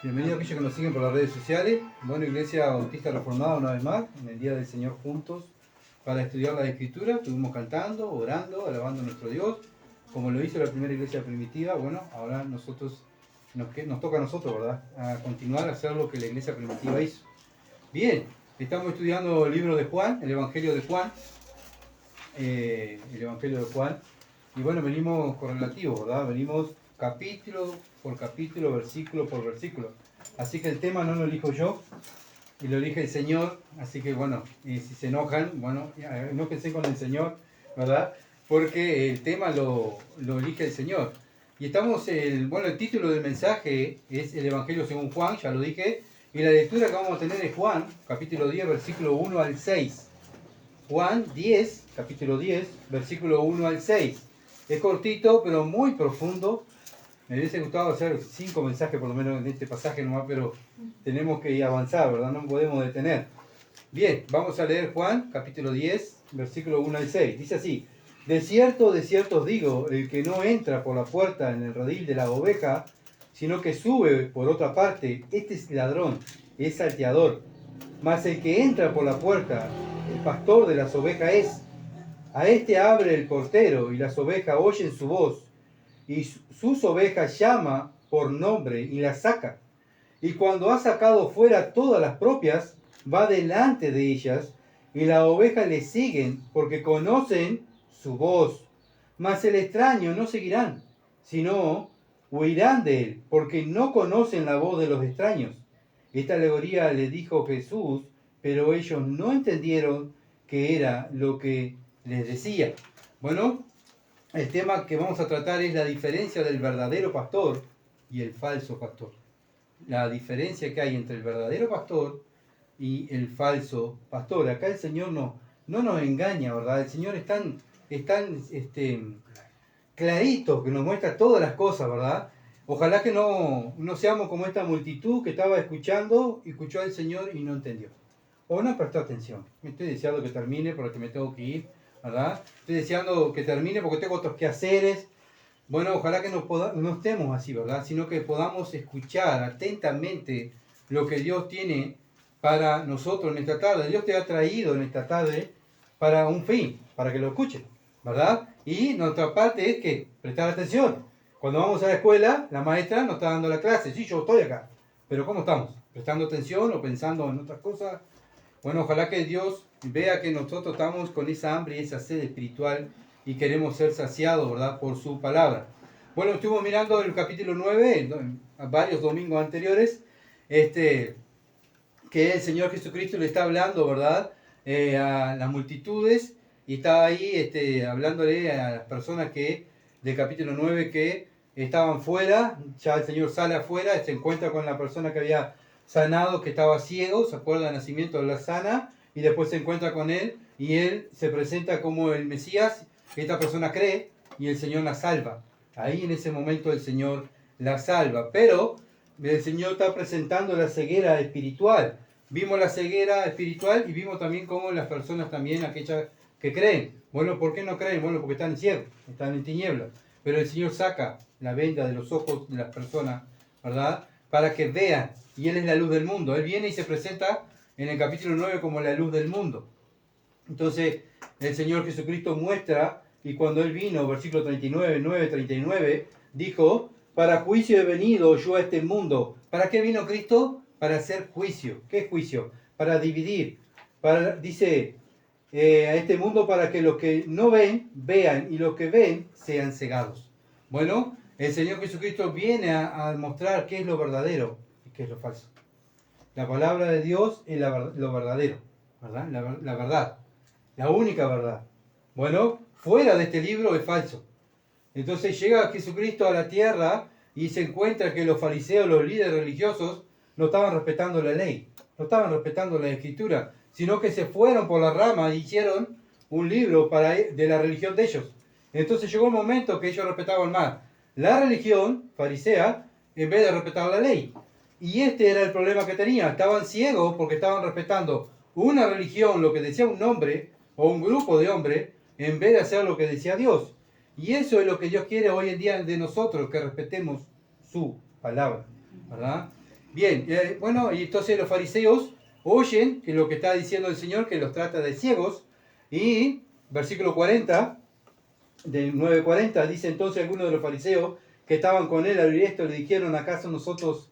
Bienvenidos a aquellos que nos siguen por las redes sociales. Bueno, Iglesia Bautista Reformada una vez más, en el Día del Señor juntos para estudiar la Escritura. Estuvimos cantando, orando, alabando a nuestro Dios, como lo hizo la primera iglesia primitiva. Bueno, ahora nos toca a nosotros, ¿verdad? A continuar a hacer lo que la iglesia primitiva hizo. Bien, estamos estudiando el libro de Juan, el Evangelio de Juan. Y bueno, venimos correlativos, ¿verdad? Venimos capítulo por capítulo, versículo por versículo. Así que el tema no lo elijo yo, y lo elige el Señor. Así que bueno, si se enojan, bueno, enójense con el Señor, ¿verdad? Porque el tema lo elige el Señor. Y estamos, el título del mensaje es el Evangelio según Juan, ya lo dije. Y la lectura que vamos a tener es Juan, capítulo 10, versículo 1 al 6. Juan 10, capítulo 10, versículo 1 al 6. Es cortito, pero muy profundo. Me hubiese gustado hacer 5 mensajes por lo menos en este pasaje nomás, pero tenemos que ir a avanzar, ¿verdad? No podemos detener. Bien, vamos a leer Juan, capítulo 10, versículo 1 al 6. Dice así: de cierto os digo, el que no entra por la puerta en el redil de la oveja, sino que sube por otra parte, este es ladrón, es salteador. Mas el que entra por la puerta, el pastor de las ovejas es. A este abre el portero, y las ovejas oyen su voz, y sus ovejas llama por nombre y las saca. Y cuando ha sacado fuera todas las propias, va delante de ellas, y las ovejas le siguen porque conocen su voz. Mas el extraño no seguirán, sino huirán de él, porque no conocen la voz de los extraños. Esta alegoría le dijo Jesús, pero ellos no entendieron qué era lo que les decía. Bueno, el tema que vamos a tratar es la diferencia del verdadero pastor y el falso pastor. La diferencia que hay entre el verdadero pastor y el falso pastor. Acá el Señor no nos engaña, ¿verdad? El Señor es tan clarito que nos muestra todas las cosas, ¿verdad? Ojalá que no seamos como esta multitud que estaba escuchó al Señor y no entendió. O no prestó atención. Me estoy deseando que termine porque me tengo que ir, ¿verdad? Estoy deseando que termine porque tengo otros quehaceres. Bueno, ojalá que no estemos así, ¿verdad? Sino que podamos escuchar atentamente lo que Dios tiene para nosotros en esta tarde. Dios te ha traído en esta tarde para un fin, para que lo escuches, ¿verdad? Y nuestra parte es que prestar atención. Cuando vamos a la escuela, la maestra nos está dando la clase. Sí, yo estoy acá. Pero ¿cómo estamos? ¿Prestando atención o pensando en otras cosas? Bueno, ojalá que Dios vea que nosotros estamos con esa hambre y esa sed espiritual y queremos ser saciados, ¿verdad?, por su palabra. Bueno, estuvimos mirando el capítulo 9, varios domingos anteriores, que el Señor Jesucristo le está hablando, ¿verdad?, a las multitudes, y está ahí hablándole a las personas del capítulo 9 que estaban fuera. Ya el Señor sale afuera, se encuentra con la persona que había sanado, que estaba ciego, se acuerda del nacimiento, de la sana, y después se encuentra con él, y él se presenta como el Mesías. Esta persona cree, y el Señor la salva. Ahí en ese momento el Señor la salva, pero el Señor está presentando la ceguera espiritual. Vimos la ceguera espiritual y vimos también cómo las personas también, aquellas que creen. Bueno, ¿por qué no creen? Bueno, porque están ciegos, están en tinieblas. Pero el Señor saca la venda de los ojos de las personas, ¿verdad?, para que vean. Y Él es la luz del mundo. Él viene y se presenta en el capítulo 9 como la luz del mundo. Entonces, el Señor Jesucristo muestra, y cuando Él vino, versículo 39, dijo: para juicio he venido yo a este mundo. ¿Para qué vino Cristo? Para hacer juicio. ¿Qué es juicio? Para dividir. Dice, a este mundo para que los que no ven, vean, y los que ven, sean cegados. Bueno, el Señor Jesucristo viene a mostrar qué es lo verdadero y qué es lo falso. La palabra de Dios es lo verdadero, ¿verdad? La verdad, la única verdad. Bueno, fuera de este libro es falso. Entonces llega Jesucristo a la tierra y se encuentra que los fariseos, los líderes religiosos, no estaban respetando la ley, no estaban respetando la escritura, sino que se fueron por la rama y hicieron un libro de la religión de ellos. Entonces llegó un momento que ellos respetaban más la religión farisea en vez de respetar la ley. Y este era el problema que tenían. Estaban ciegos porque estaban respetando una religión, lo que decía un hombre o un grupo de hombres, en vez de hacer lo que decía Dios. Y eso es lo que Dios quiere hoy en día de nosotros, que respetemos su palabra, ¿verdad? Bien, bueno, y entonces los fariseos oyen que lo que está diciendo el Señor, que los trata de ciegos, y versículo 40, del 9:40, dice entonces algunos de los fariseos que estaban con él al oír esto, le dijeron, ¿acaso nosotros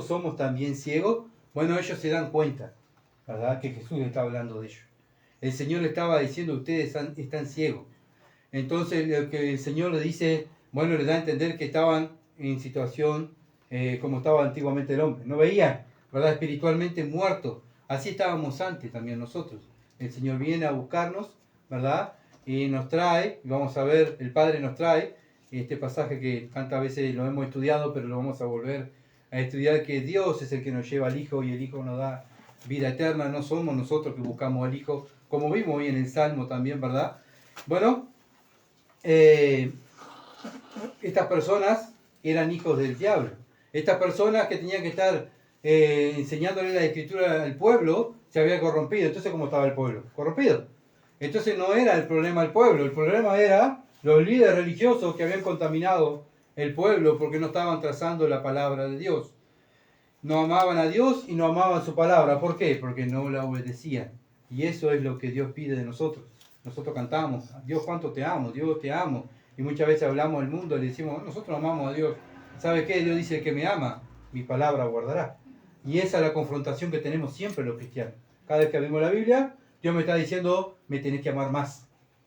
somos también ciegos? Bueno, ellos se dan cuenta, ¿verdad? Que Jesús está hablando de ellos. El Señor le estaba diciendo, ustedes están ciegos. Entonces lo que el Señor le dice, bueno, le da a entender que estaban en situación como estaba antiguamente el hombre. No veían, ¿verdad? Espiritualmente muertos. Así estábamos antes también nosotros. El Señor viene a buscarnos, ¿verdad? Y nos trae, y vamos a ver, el Padre nos trae, este pasaje que tantas veces lo hemos estudiado, pero lo vamos a volver a estudiar, que Dios es el que nos lleva al Hijo y el Hijo nos da vida eterna. No somos nosotros que buscamos al Hijo, como vimos hoy en el Salmo también, ¿verdad? Bueno, estas personas eran hijos del diablo. Estas personas que tenían que estar enseñándole la escritura al pueblo, se había corrompido. Entonces, ¿cómo estaba el pueblo? Corrompido. Entonces no era el problema el pueblo, el problema era los líderes religiosos que habían contaminado el pueblo porque no estaban trazando la palabra de Dios. No amaban a Dios y no amaban su palabra. ¿Por qué? Porque no la obedecían. Y eso es lo que Dios pide de nosotros. Nosotros cantamos, Dios cuánto te amo, Dios te amo. Y muchas veces hablamos del mundo y le decimos, nosotros amamos a Dios. ¿Sabe qué? Dios dice, el que me ama, mi palabra guardará. Y esa es la confrontación que tenemos siempre los cristianos. Cada vez que abrimos la Biblia, Dios me está diciendo, me tenés que amar más.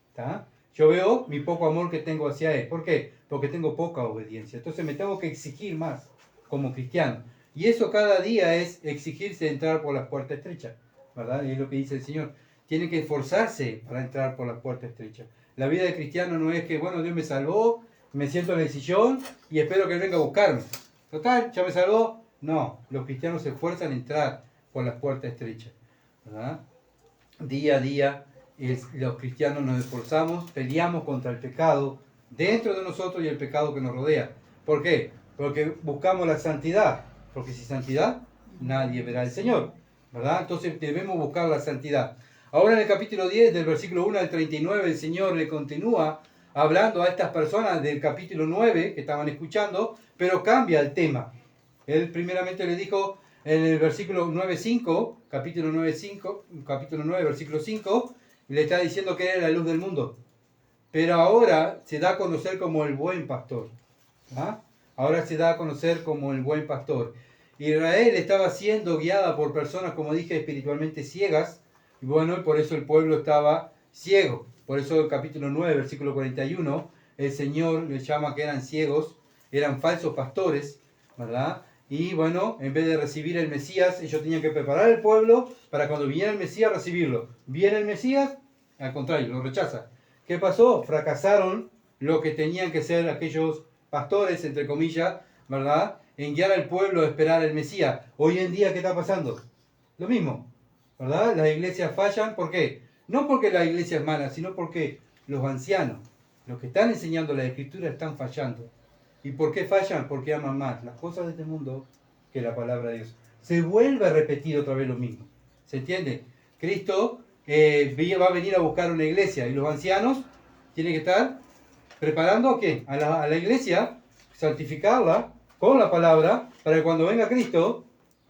¿Está? Yo veo mi poco amor que tengo hacia Él. ¿Por qué? Porque tengo poca obediencia. Entonces me tengo que exigir más como cristiano. Y eso cada día es exigirse entrar por las puertas estrechas, ¿verdad? Y es lo que dice el Señor. Tiene que esforzarse para entrar por las puertas estrechas. La vida de cristiano no es que, bueno, Dios me salvó, me siento en el sillón y espero que Él venga a buscarme. Total, ya me salvó. No, los cristianos se esfuerzan en entrar por las puertas estrechas, ¿verdad? Día a día, los cristianos nos esforzamos, peleamos contra el pecado dentro de nosotros y el pecado que nos rodea. ¿Por qué? Porque buscamos la santidad. Porque sin santidad nadie verá al Señor, ¿verdad? Entonces debemos buscar la santidad. Ahora en el capítulo 10, del versículo 1 al 39, el Señor le continúa hablando a estas personas del capítulo 9 que estaban escuchando, pero cambia el tema. Él primeramente le dijo en el versículo 9:5, capítulo 9, versículo 5, y le está diciendo que era la luz del mundo. Pero ahora se da a conocer como el buen pastor. ¿Ah? Ahora se da a conocer como el buen pastor. Israel estaba siendo guiada por personas, como dije, espiritualmente ciegas. Y bueno, por eso el pueblo estaba ciego. Por eso el capítulo 9, versículo 41, el Señor les llama que eran ciegos, eran falsos pastores, ¿verdad? Y bueno, en vez de recibir el Mesías, ellos tenían que preparar el pueblo para cuando viniera el Mesías recibirlo. Viene el Mesías, al contrario, lo rechaza. ¿Qué pasó? Fracasaron lo que tenían que ser aquellos pastores, entre comillas, ¿verdad? En guiar al pueblo a esperar el Mesías. Hoy en día, ¿qué está pasando? Lo mismo, ¿verdad? Las iglesias fallan, ¿por qué? No porque la iglesia es mala, sino porque los ancianos, los que están enseñando la Escritura, están fallando. ¿Y por qué fallan? Porque aman más las cosas de este mundo que la palabra de Dios. Se vuelve a repetir otra vez lo mismo. ¿Se entiende? Cristo va a venir a buscar una iglesia y los ancianos tienen que estar preparando ¿a qué? A la iglesia, santificarla con la palabra, para que cuando venga Cristo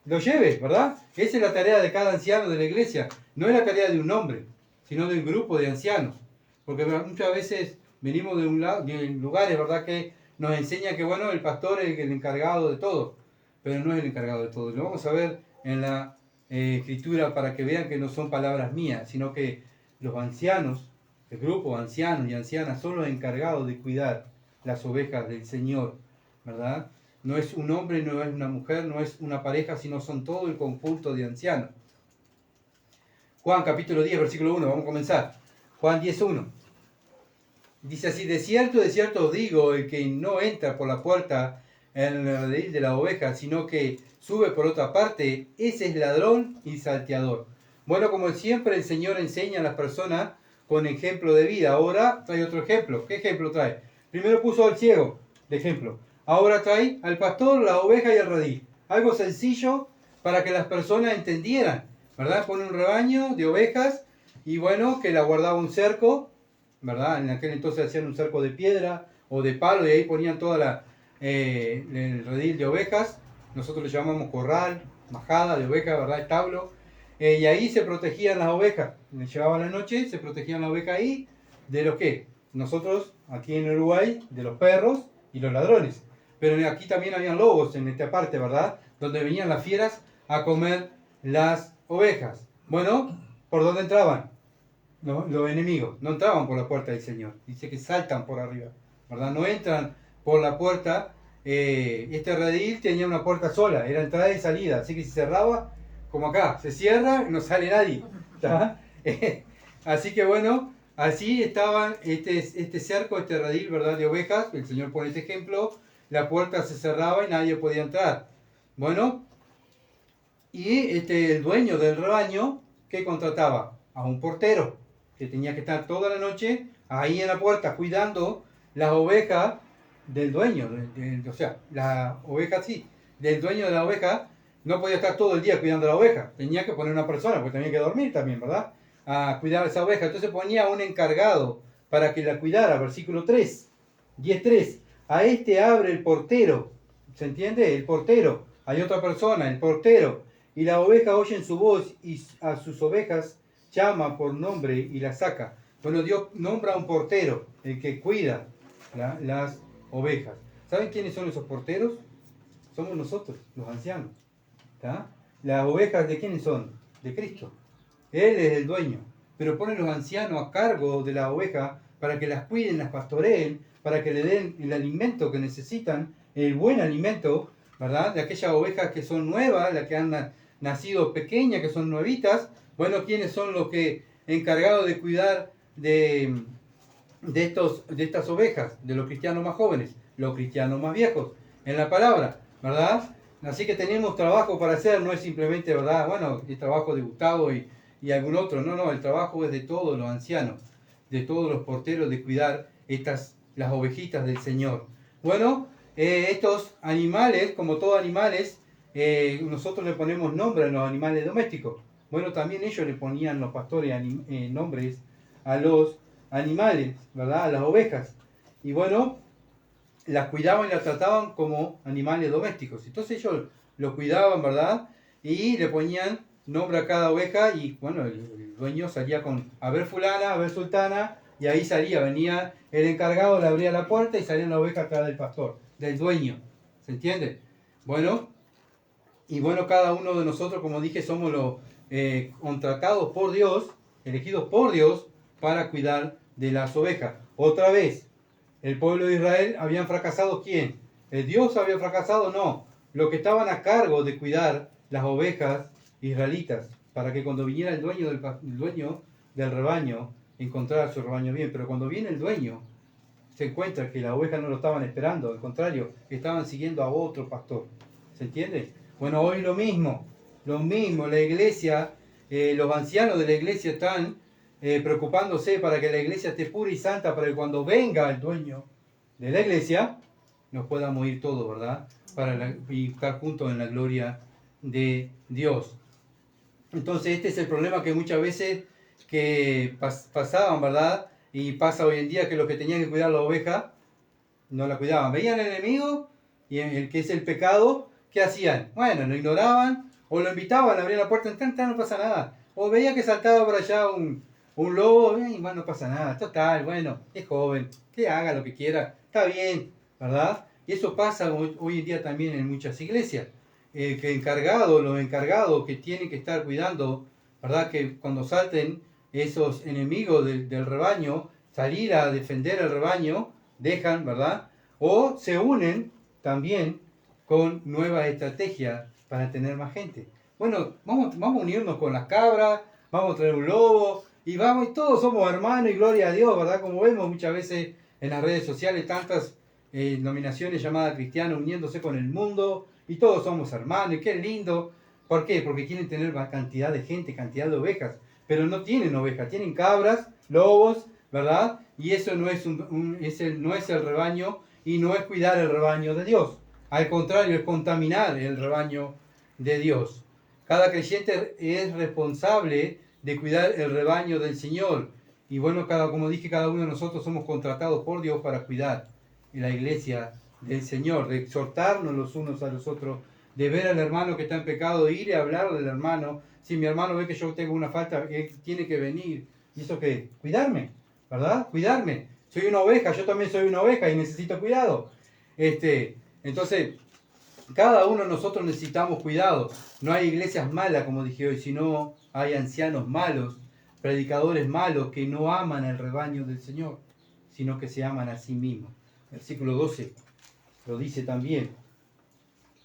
lo lleve, ¿verdad? Esa es la tarea de cada anciano de la iglesia. No es la tarea de un hombre, sino de un grupo de ancianos. Porque muchas veces venimos de lugares, ¿verdad?, que nos enseña que, bueno, el pastor es el encargado de todo, pero no es el encargado de todo. Lo vamos a ver en la escritura para que vean que no son palabras mías, sino que los ancianos, el grupo de ancianos y ancianas, son los encargados de cuidar las ovejas del Señor, ¿verdad? No es un hombre, no es una mujer, no es una pareja, sino son todo el conjunto de ancianos. Juan capítulo 10, versículo 1, vamos a comenzar. Juan 10, 1. Dice así: de cierto os digo, el que no entra por la puerta en el redil de la oveja, sino que sube por otra parte, ese es ladrón y salteador. Bueno, como siempre el Señor enseña a las personas con ejemplo de vida. Ahora trae otro ejemplo. ¿Qué ejemplo trae? Primero puso al ciego de ejemplo. Ahora trae al pastor, la oveja y el redil. Algo sencillo para que las personas entendieran, ¿verdad? Pone un rebaño de ovejas y bueno, que la guardaba un cerco, ¿verdad? En aquel entonces hacían un cerco de piedra o de palo y ahí ponían toda el redil de ovejas. nosotros le llamamos corral, majada de ovejas, ¿verdad? Establo. Y ahí se protegían las ovejas. Le llevaban la noche, se protegían las ovejas ahí. ¿De los qué? Nosotros, aquí en Uruguay, de los perros y los ladrones. Pero aquí también habían lobos en esta parte, ¿verdad? Donde venían las fieras a comer las ovejas. Bueno, ¿por dónde entraban? Los enemigos. No entraban por la puerta del Señor. Dice que saltan por arriba, ¿verdad? No entran por la puerta. Este redil tenía una puerta sola, era entrada y salida. Así que si cerraba, como acá, se cierra y no sale nadie. ¿Está? Así que bueno, así estaban este cerco, este redil, ¿verdad? De ovejas. El Señor pone este ejemplo. La puerta se cerraba y nadie podía entrar. Bueno, y el dueño del rebaño, ¿qué contrataba? A un portero, que tenía que estar toda la noche ahí en la puerta cuidando las ovejas del dueño. O sea, la oveja sí, del dueño de la oveja. No podía estar todo el día cuidando la oveja. Tenía que poner una persona, porque tenía que dormir también, ¿verdad? A cuidar a esa oveja. Entonces ponía un encargado para que la cuidara. Versículo 3, 10:3. A este abre el portero. ¿Se entiende? El portero. Hay otra persona, el portero. Y la oveja oye su voz y a sus ovejas llama por nombre y las saca. Bueno, Dios nombra a un portero, el que cuida las ovejas. ¿Saben quiénes son esos porteros? Somos nosotros, los ancianos. ¿Tá? Las ovejas, ¿de quiénes son? De Cristo. Él es el dueño. Pero pone a los ancianos a cargo de la oveja para que las cuiden, las pastoreen, para que le den el alimento que necesitan, el buen alimento, ¿verdad? De aquellas ovejas que son nuevas, las que han nacido pequeñas, que son nuevitas. Bueno, ¿quiénes son los que encargados de cuidar de estas ovejas? De los cristianos más jóvenes, los cristianos más viejos, en la palabra, ¿verdad? Así que tenemos trabajo para hacer, no es simplemente, ¿verdad? Bueno, el trabajo de Gustavo y algún otro, no, el trabajo es de todos los ancianos, de todos los porteros, de cuidar las ovejitas del Señor. Bueno, estos animales, como todos animales, nosotros le ponemos nombre a los animales domésticos. Bueno, también ellos le ponían, los pastores, nombres a los animales, ¿verdad? A las ovejas. Y bueno, las cuidaban y las trataban como animales domésticos. Entonces ellos los cuidaban, ¿verdad? Y le ponían nombre a cada oveja y bueno, el dueño salía a ver fulana, a ver sultana, y ahí venía el encargado, le abría la puerta y salía la oveja atrás del pastor, del dueño. ¿Se entiende? Bueno, y bueno, cada uno de nosotros, como dije, somos los contratados por Dios, elegidos por Dios para cuidar de las ovejas. Otra vez, el pueblo de Israel habían fracasado. ¿Quién? ¿El Dios había fracasado? No. Los que estaban a cargo de cuidar las ovejas israelitas, para que cuando viniera el dueño del rebaño, encontrara su rebaño bien. Pero cuando viene el dueño, se encuentra que las ovejas no lo estaban esperando, al contrario, estaban siguiendo a otro pastor. ¿Se entiende? Bueno, hoy lo mismo, la iglesia, los ancianos de la iglesia están preocupándose para que la iglesia esté pura y santa, para que cuando venga el dueño de la iglesia, nos podamos ir todos, ¿verdad? Y estar juntos en la gloria de Dios. Entonces este es el problema que muchas veces pasaban, ¿verdad? Y pasa hoy en día, que los que tenían que cuidar la oveja no la cuidaban. Veían al enemigo y el que es el pecado, ¿qué hacían? Bueno, lo ignoraban o lo invitaban a abrir la puerta, no pasa nada. O veía que saltaba por allá un lobo, y bueno, no pasa nada, total, bueno, es joven, que haga lo que quiera, está bien, ¿verdad? Y eso pasa hoy en día también en muchas iglesias. Los encargados que tienen que estar cuidando, ¿verdad? Que cuando salten esos enemigos del rebaño, salir a defender el rebaño, dejan, ¿verdad? O se unen también con nuevas estrategias para tener más gente. Bueno, vamos a unirnos con las cabras, vamos a traer un lobo, y todos somos hermanos y gloria a Dios, ¿verdad? Como vemos muchas veces en las redes sociales, tantas denominaciones llamadas cristianas uniéndose con el mundo, y todos somos hermanos, y qué lindo. ¿Por qué? Porque quieren tener cantidad de gente, cantidad de ovejas, pero no tienen ovejas, tienen cabras, lobos, ¿verdad? Y eso no es no es el rebaño, y no es cuidar el rebaño de Dios. Al contrario, es contaminar el rebaño de Dios. Cada creyente es responsable de cuidar el rebaño del Señor. Y bueno, como dije, cada uno de nosotros somos contratados por Dios para cuidar la iglesia del Señor, de exhortarnos los unos a los otros, de ver al hermano que está en pecado, de ir y hablar del hermano. Si mi hermano ve que yo tengo una falta, él tiene que venir. ¿Y eso qué? Cuidarme, ¿verdad? Cuidarme. Soy una oveja, yo también soy una oveja y necesito cuidado. Entonces, cada uno de nosotros necesitamos cuidado. No hay iglesias malas, como dije hoy, sino hay ancianos malos, predicadores malos que no aman el rebaño del Señor, sino que se aman a sí mismos. Versículo 12 lo dice también.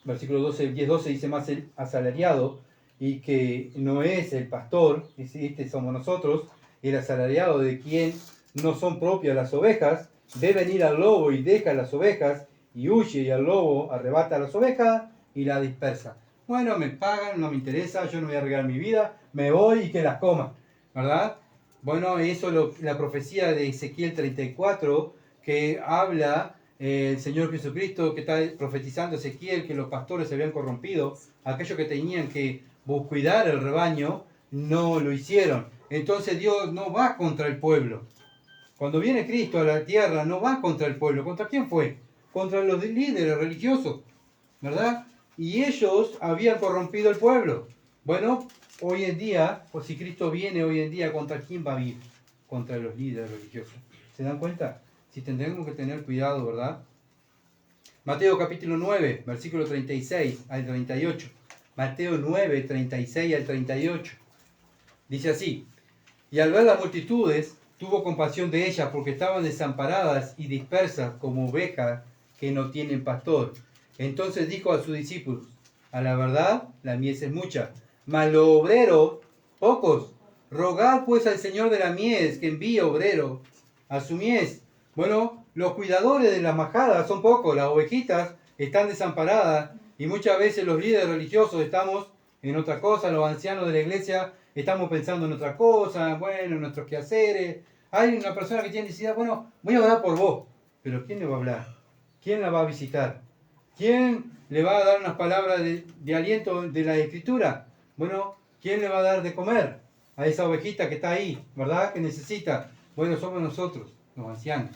Versículo 12, 10-12 dice: más el asalariado, y que no es el pastor, este somos nosotros, el asalariado de quien no son propias las ovejas, ve venir al lobo y deja las ovejas, y huye, y al lobo arrebata las ovejas y la dispersa. Bueno, me pagan, no me interesa, yo no voy a arriesgar mi vida, me voy y que las coman, ¿verdad? Bueno, eso es la profecía de Ezequiel 34, que habla el Señor Jesucristo, que está profetizando Ezequiel, que los pastores se habían corrompido, aquellos que tenían que cuidar el rebaño, no lo hicieron. Entonces Dios no va contra el pueblo. Cuando viene Cristo a la tierra, no va contra el pueblo. ¿Contra quién fue? Contra los líderes religiosos, ¿verdad? Y ellos habían corrompido el pueblo. Bueno, hoy en día, pues si Cristo viene hoy en día, ¿contra quién va a ir? Contra los líderes religiosos. ¿Se dan cuenta? Si tendremos que tener cuidado, ¿verdad? Mateo capítulo 9, versículo 36 al 38. Mateo 9, 36 al 38. Dice así: y al ver las multitudes, tuvo compasión de ellas, porque estaban desamparadas y dispersas como ovejas que no tienen pastor. Entonces dijo a sus discípulos: a la verdad, la mies es mucha, mas los obreros pocos. Rogad pues al Señor de la mies que envíe obreros a su mies. Bueno, los cuidadores de las majadas son pocos, las ovejitas están desamparadas, y muchas veces los líderes religiosos estamos en otra cosa, los ancianos de la iglesia estamos pensando en otra cosa, bueno, en nuestros quehaceres. Hay una persona que tiene necesidad, bueno, voy a orar por vos, pero ¿quién le va a hablar? ¿Quién la va a visitar? ¿Quién le va a dar unas palabras de aliento de la Escritura? Bueno, ¿quién le va a dar de comer a esa ovejita que está ahí, verdad? Que necesita. Bueno, somos nosotros, los ancianos,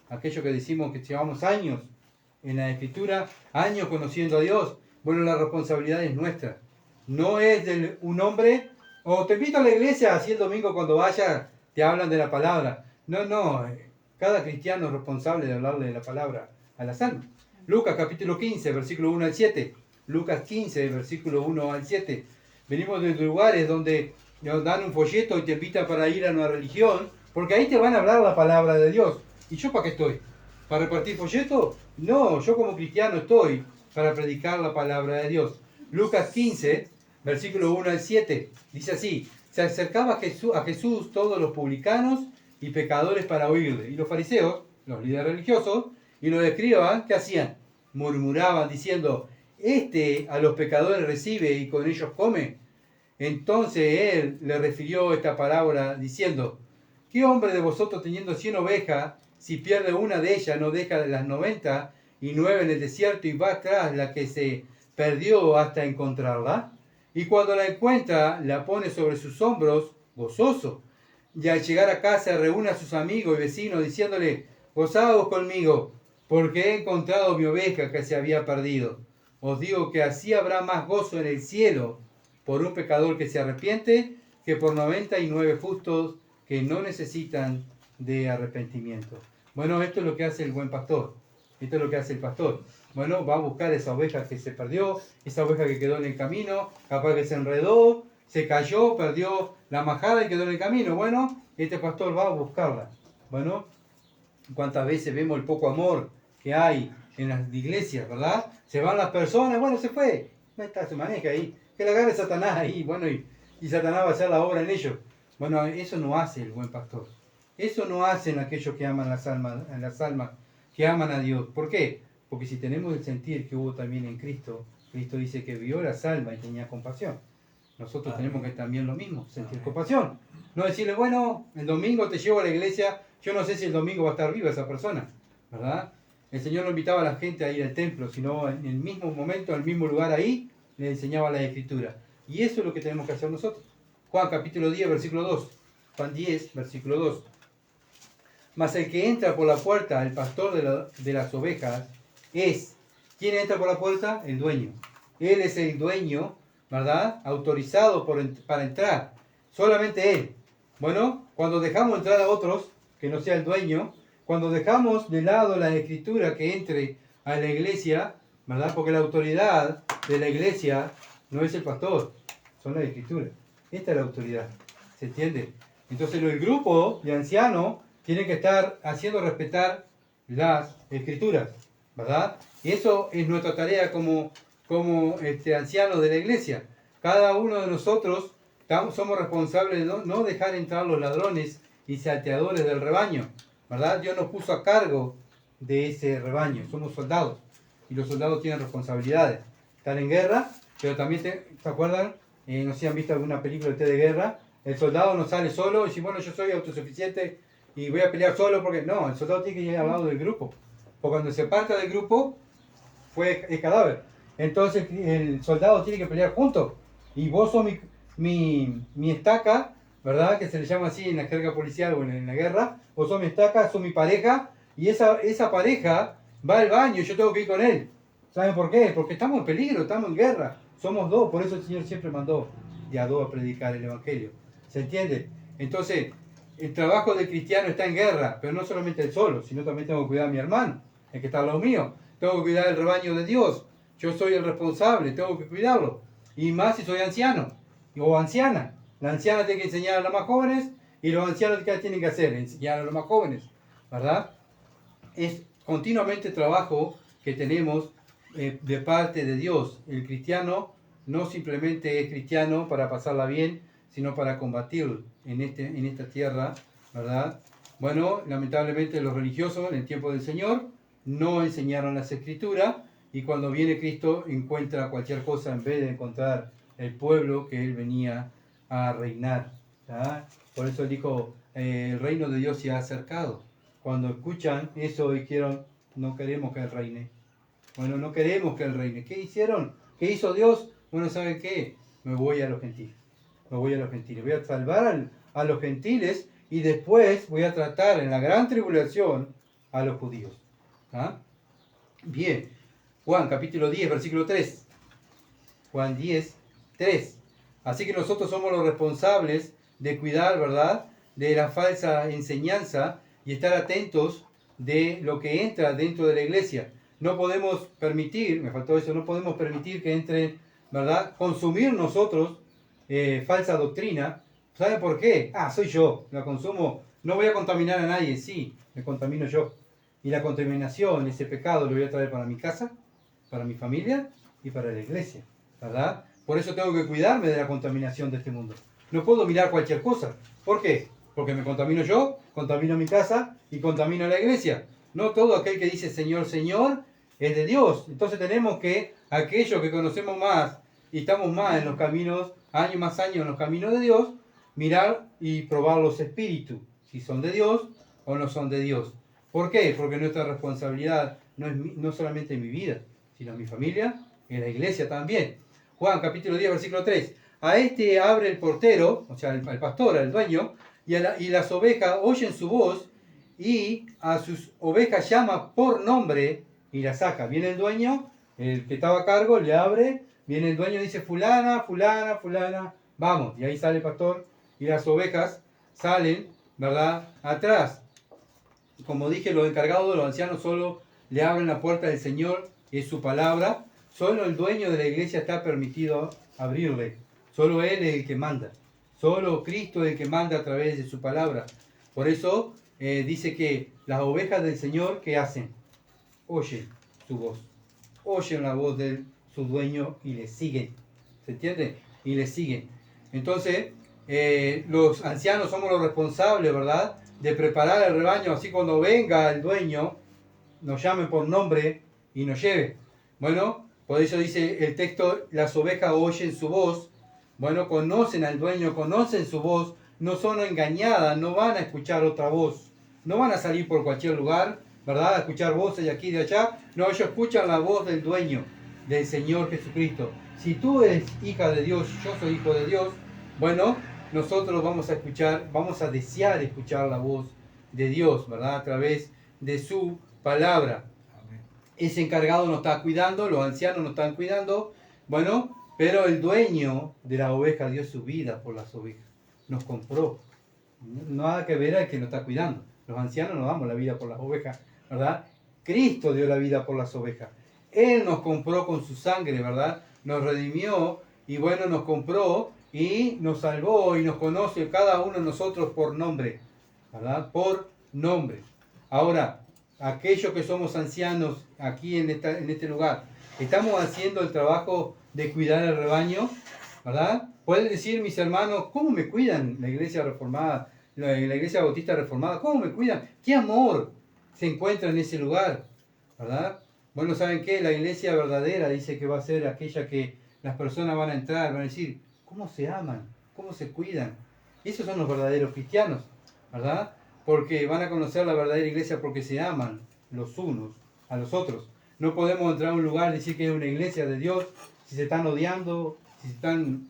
aquellos que decimos que llevamos años en la Escritura, años conociendo a Dios. Bueno, la responsabilidad es nuestra. No es de un hombre, o te invito a la iglesia, así el domingo cuando vayas te hablan de la palabra. No, cada cristiano es responsable de hablarle de la palabra a las almas. Lucas capítulo 15, versículo 1 al 7. Lucas 15, versículo 1 al 7. Venimos de lugares donde nos dan un folleto y te invitan para ir a una religión, porque ahí te van a hablar la palabra de Dios. ¿Y yo para qué estoy? ¿Para repartir folletos? No, yo como cristiano estoy para predicar la palabra de Dios. Lucas 15, versículo 1 al 7. Dice así: se acercaba a Jesús todos los publicanos y pecadores para oírle. Y los fariseos, los líderes religiosos, y los escribas, ¿qué hacían? Murmuraban diciendo: este a los pecadores recibe y con ellos come. Entonces él le refirió esta parábola diciendo: ¿qué hombre de vosotros, teniendo 100 ovejas, si pierde una de ellas, no deja las 99 en el desierto y va tras la que se perdió hasta encontrarla? Y cuando la encuentra, la pone sobre sus hombros, gozoso. Y al llegar a casa reúne a sus amigos y vecinos diciéndole: gozaos conmigo, porque he encontrado mi oveja que se había perdido. Os digo que así habrá más gozo en el cielo por un pecador que se arrepiente que por 99 justos que no necesitan de arrepentimiento. Bueno, esto es lo que hace el buen pastor. Esto es lo que hace el pastor. Bueno, va a buscar esa oveja que se perdió, esa oveja que quedó en el camino, capaz que se enredó, se cayó, perdió la majada y quedó en el camino. Bueno, este pastor va a buscarla. Bueno, cuántas veces vemos el poco amor que hay en las iglesias, ¿verdad? Se van las personas, bueno, se fue, no está, se maneja ahí, que la agarre Satanás ahí, bueno, y Satanás va a hacer la obra en ellos. Bueno, eso no hace el buen pastor. Eso no hacen aquellos que aman las almas, que aman a Dios. ¿Por qué? Porque si tenemos el sentir que hubo también en Cristo, Cristo dice que vio las almas y tenía compasión. Nosotros tenemos que también lo mismo, sentir compasión. No decirle, bueno, el domingo te llevo a la iglesia, yo no sé si el domingo va a estar viva esa persona, ¿verdad? El Señor no invitaba a la gente a ir al templo, sino en el mismo momento, en el mismo lugar ahí, le enseñaba la Escritura. Y eso es lo que tenemos que hacer nosotros. Juan capítulo 10, versículo 2. Juan 10, versículo 2. Mas el que entra por la puerta, el pastor de las ovejas, es... ¿Quién entra por la puerta? El dueño. Él es el dueño, ¿verdad? Autorizado para entrar. Solamente Él. Bueno, cuando dejamos entrar a otros, que no sea el dueño, cuando dejamos de lado la escritura que entre a la iglesia, ¿verdad? Porque la autoridad de la iglesia no es el pastor, son las escrituras. Esta es la autoridad, ¿se entiende? Entonces el grupo de ancianos tiene que estar haciendo respetar las escrituras, ¿verdad? Y eso es nuestra tarea como ancianos de la iglesia. Cada uno de nosotros somos responsables de no dejar entrar los ladrones y salteadores del rebaño, ¿verdad? Dios nos puso a cargo de ese rebaño, somos soldados, y los soldados tienen responsabilidades. Están en guerra, pero también, ¿se acuerdan? No sé si han visto alguna película de guerra. El soldado no sale solo y dice, bueno, yo soy autosuficiente y voy a pelear solo, porque no, el soldado tiene que ir al lado del grupo. Porque cuando se aparta del grupo, es cadáver. Entonces el soldado tiene que pelear juntos. Y vos sos mi estaca, ¿verdad? Que se le llama así en la jerga policial o en la guerra. Vos sos mi estaca, sos mi pareja, y esa pareja va al baño y yo tengo que ir con él. ¿Saben por qué? Porque estamos en peligro, estamos en guerra. Somos dos, por eso el Señor siempre mandó de a dos a predicar el Evangelio. ¿Se entiende? Entonces, el trabajo del cristiano está en guerra, pero no solamente él solo, sino también tengo que cuidar a mi hermano, el que está al lado mío. Tengo que cuidar el rebaño de Dios. Yo soy el responsable, tengo que cuidarlo. Y más si soy anciano o anciana. La anciana tiene que enseñar a los más jóvenes y los ancianos, ¿qué tienen que hacer? Enseñar a los más jóvenes, ¿verdad? Es continuamente trabajo que tenemos de parte de Dios. El cristiano no simplemente es cristiano para pasarla bien, sino para combatir en esta tierra, ¿verdad? Bueno, lamentablemente los religiosos en el tiempo del Señor no enseñaron las Escrituras, y cuando viene Cristo encuentra cualquier cosa en vez de encontrar el pueblo que Él venía a reinar, ¿tá? Por eso Él dijo, el reino de Dios se ha acercado. Cuando escuchan eso dijeron, no queremos que Él reine. Bueno, no queremos que Él reine. ¿Qué hicieron? ¿Qué hizo Dios? Bueno, ¿saben qué? Me voy a los gentiles. Me voy a los gentiles. Voy a salvar a los gentiles y después voy a tratar en la gran tribulación a los judíos. ¿Ah? Bien. Juan capítulo 10, versículo 3. Juan 10, 3. Así que nosotros somos los responsables de cuidar, ¿verdad?, de la falsa enseñanza y estar atentos de lo que entra dentro de la iglesia. No podemos permitir, me faltó eso, no podemos permitir que entre, ¿verdad?, consumir nosotros falsa doctrina. ¿Sabe por qué? Soy yo, la consumo, no voy a contaminar a nadie, sí, me contamino yo. Y la contaminación, ese pecado, lo voy a traer para mi casa, para mi familia y para la iglesia, ¿verdad? Por eso tengo que cuidarme de la contaminación de este mundo. No puedo mirar cualquier cosa. ¿Por qué? Porque me contamino yo, contamino mi casa y contamino la iglesia. No todo aquel que dice Señor, Señor es de Dios. Entonces tenemos que, aquellos que conocemos más y estamos más en los caminos, años en los caminos de Dios, mirar y probar los espíritus, si son de Dios o no son de Dios. ¿Por qué? Porque nuestra responsabilidad no solamente en mi vida, sino en mi familia, en la iglesia también. Juan capítulo 10, versículo 3. A este abre el portero, o sea, el pastor, el dueño, y las ovejas oyen su voz, y a sus ovejas llama por nombre y las saca. Viene el dueño, el que estaba a cargo, le abre, viene el dueño y dice, fulana, fulana, fulana, vamos. Y ahí sale el pastor y las ovejas salen, ¿verdad?, atrás. Como dije, los encargados de los ancianos solo le abren la puerta del Señor, es su palabra. Solo el dueño de la iglesia está permitido abrirle. Solo Él es el que manda. Solo Cristo es el que manda a través de su palabra. Por eso dice que las ovejas del Señor, ¿qué hacen? Oyen su voz. Oyen la voz de su dueño y le siguen. ¿Se entiende? Y le siguen. Entonces, los ancianos somos los responsables, ¿verdad?, de preparar el rebaño, así cuando venga el dueño, nos llame por nombre y nos lleve. Bueno, por eso dice el texto, las ovejas oyen su voz. Bueno, conocen al dueño, conocen su voz, no son engañadas, no van a escuchar otra voz. No van a salir por cualquier lugar, ¿verdad?, a escuchar voces de aquí y de allá. No, ellos escuchan la voz del dueño, del Señor Jesucristo. Si tú eres hija de Dios, yo soy hijo de Dios, bueno, nosotros vamos a escuchar, vamos a desear escuchar la voz de Dios, ¿verdad?, a través de su palabra. Amén. Ese encargado nos está cuidando, los ancianos nos están cuidando, Bueno, pero el dueño de la oveja dio su vida por las ovejas. Nos compró. Nada que ver al que nos está cuidando. Los ancianos nos damos la vida por las ovejas, ¿verdad? Cristo dio la vida por las ovejas. Él nos compró con su sangre, ¿verdad? Nos redimió y bueno, nos compró y nos salvó y nos conoce cada uno de nosotros por nombre, ¿verdad? Por nombre. Ahora, aquellos que somos ancianos aquí en este lugar, ¿estamos haciendo el trabajo de cuidar el rebaño? ¿Verdad? Pueden decir mis hermanos, ¿cómo me cuidan la iglesia reformada, la iglesia bautista reformada? ¿Cómo me cuidan? ¿Qué amor se encuentra en ese lugar? ¿Verdad? Bueno, ¿saben qué? La iglesia verdadera dice que va a ser aquella que las personas van a entrar, van a decir, ¿cómo se aman? ¿Cómo se cuidan? Y esos son los verdaderos cristianos, ¿verdad? Porque van a conocer la verdadera iglesia porque se aman los unos a los otros. No podemos entrar a un lugar y decir que es una iglesia de Dios si se están odiando, si se están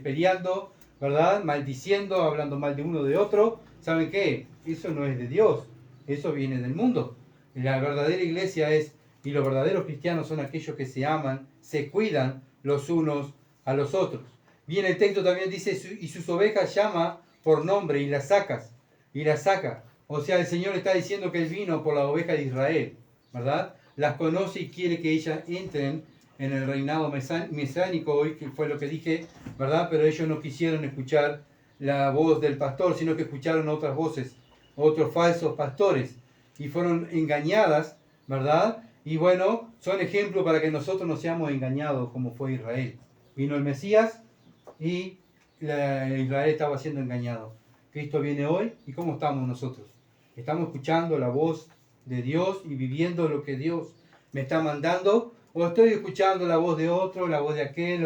peleando, ¿verdad? Maldiciendo, hablando mal de uno de otro. ¿Saben qué? Eso no es de Dios, eso viene del mundo. La verdadera iglesia es, y los verdaderos cristianos son aquellos que se aman, se cuidan los unos a los otros. Bien, el texto también dice, y sus ovejas llama por nombre y las sacas, y las saca. O sea, el Señor está diciendo que Él vino por la oveja de Israel, ¿verdad? Las conoce y quiere que ellas entren en el reinado mesánico, hoy que fue lo que dije, ¿verdad? Pero ellos no quisieron escuchar la voz del pastor, sino que escucharon otras voces, otros falsos pastores, y fueron engañadas, ¿verdad? Y bueno, son ejemplos para que nosotros no seamos engañados como fue Israel. Vino el Mesías y Israel estaba siendo engañado. Cristo viene hoy y ¿cómo estamos nosotros? ¿Estamos escuchando la voz de Dios y viviendo lo que Dios me está mandando? ¿O estoy escuchando la voz de otro, la voz de aquel?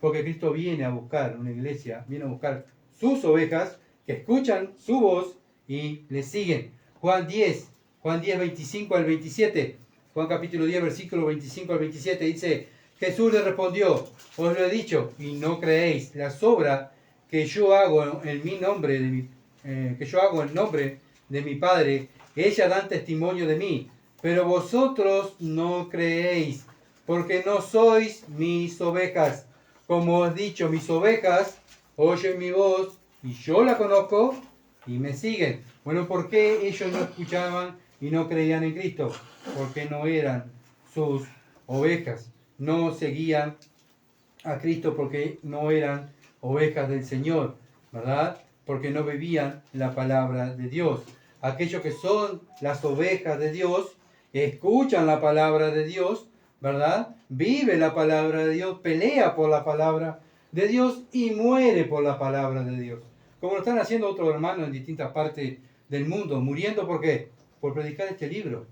Porque Cristo viene a buscar una iglesia, viene a buscar sus ovejas que escuchan su voz y le siguen. Juan 10, 25 al 27. Juan capítulo 10, versículo 25 al 27 dice, Jesús le respondió, os lo he dicho y no creéis, las obras que yo hago en mi nombre, que yo hago en nombre de mi Padre, ellas dan testimonio de mí, pero vosotros no creéis, porque no sois mis ovejas. Como os he dicho, mis ovejas oyen mi voz y yo la conozco y me siguen. Bueno, ¿por qué ellos no escuchaban y no creían en Cristo? Porque no eran sus ovejas, no seguían a Cristo porque no eran ovejas del Señor, ¿verdad? Porque no vivían la palabra de Dios. Aquellos que son las ovejas de Dios, escuchan la palabra de Dios, ¿verdad? Vive la palabra de Dios, pelea por la palabra de Dios y muere por la palabra de Dios. Como lo están haciendo otros hermanos en distintas partes del mundo, muriendo ¿por qué? Por predicar este libro.